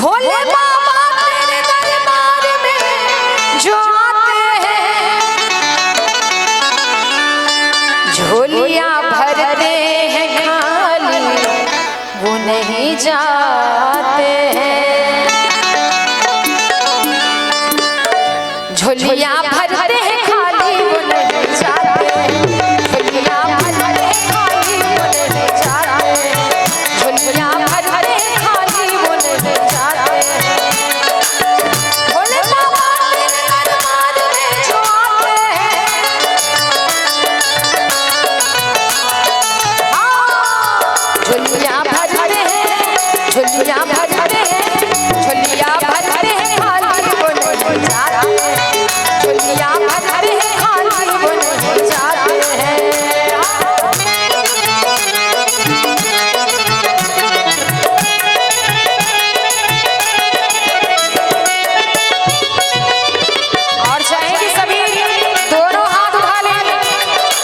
भोले बाबा तेरे दरबार में जो आते हैं झोलियां भरते हैं खाली वो नहीं जाते हैं। झोलियां भरते हैं खाली वो नहीं जाते हैं। झोलियां भरते हैं खाली वो नहीं जाते हैं। झोलियां भरते हैं खाली वो नहीं जाते हैं। भोले बाबा तेरे दरबार में जो आते हैं झोलियां भरते हैं, झोलियां भरते हैं, झोलियां भरते हैं खाली वो नहीं जाते हैं। झोलियां भरते हैं खाली वो नहीं जाते हैं। और चाहेंगे सभी दोनों हाथ उठा लें।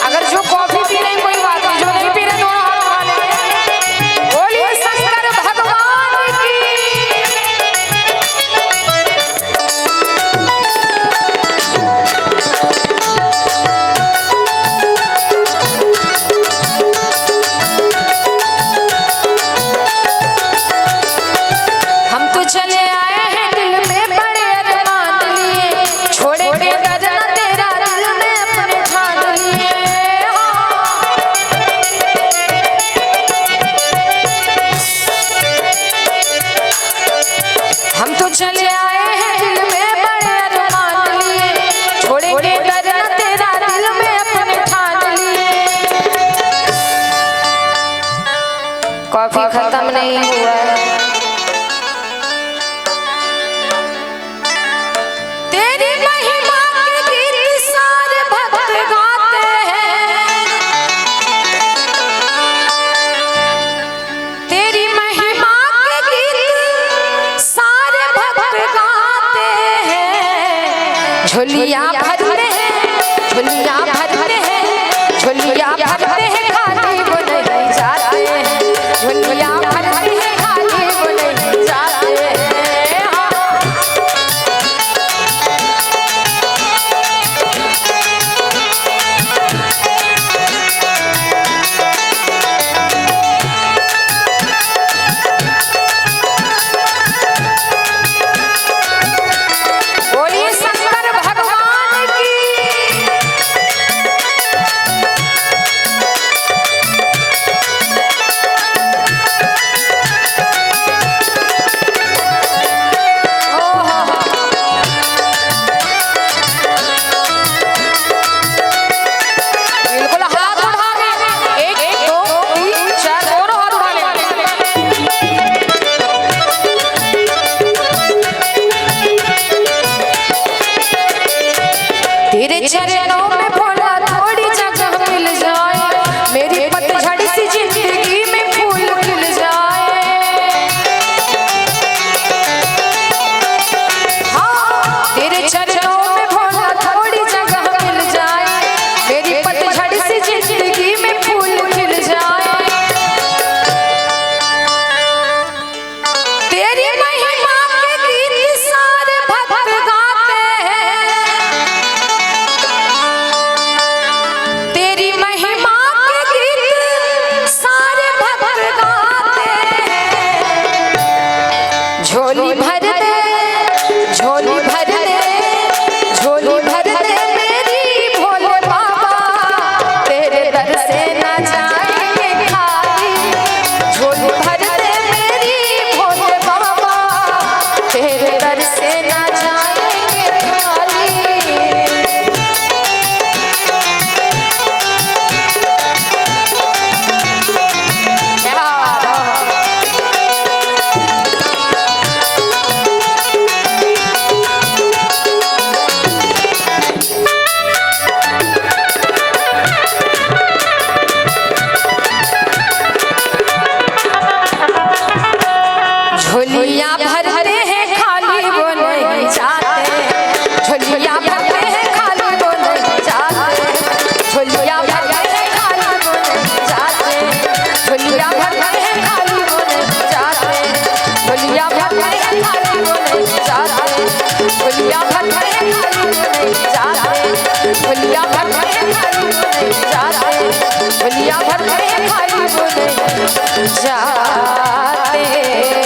अगर जो कॉफी पी रहे कोई बात नहीं, जो नहीं पी रहे दोनों हाथ उठा लें। बोलिए शंकर भगवान की। हम तो चले आए हैं दिल में बड़े अरमान लिए, छोड़ेंगे डरना तेरा दिल में अपने ठान लिए। हम तो चले आए हैं दिल में बड़े अरमान लिए, छोड़ेंगे डरना तेरा दिल में अपने ठान लिए। कॉफी खत्म नहीं हुआ है। तेरी महिमा के गीत सारे भक्त गाते हैं। तेरी महिमा के गीत सारे भक्त गाते हैं। झोलियां भरते हैं, झोलियां भरते हैं, झोलियां भरते हैं खाली वो नहीं जाते हैं। झोलियां भरते हैं खाली वो नहीं जाते हैं। बोलिए शंकर भगवान की। बिल्कुल हाथ उठा ले। एक दो तीन चार दोनों हाथ उठा ले। तेरे चरणों में भोला थोड़ी जगह मिल जाए, मेरी पतझड़ सी जिंदगी में फूल खिल जाए। हाँ, तेरे चरणों में भोला थोड़ी जगह मिल जाए, मेरी पतझड़ सी जिंदगी में फूल खिल जाए। तेरी महिमा के गीत सारे भक्त गाते हैं। तेरी महिमा के गीत सारे भक्त गाते हैं। झोली भर दे, झोली भर दे, झोली भर दे मेरी भोले बाबा, तेरे दर से ना जाएंगे खाली। झोली भर दे मेरी भोले बाबा, तेरे दर से ना जाएंगे खाली। झोलियां भरते हैं खाली वो नहीं जाते हैं। झोलियां भरते हैं खाली वो नहीं जाते। झोलियां भरते हैं खाली वो नहीं जाते। झोलियां भरते हैं खाली वो नहीं जाते। झोलियां भर खाली वो नहीं जाते, झोलिया भर खाली वो नहीं जाते, झोलिया भर खाली वो नहीं जाते, झोलिया भर खाली वो नहीं जाते।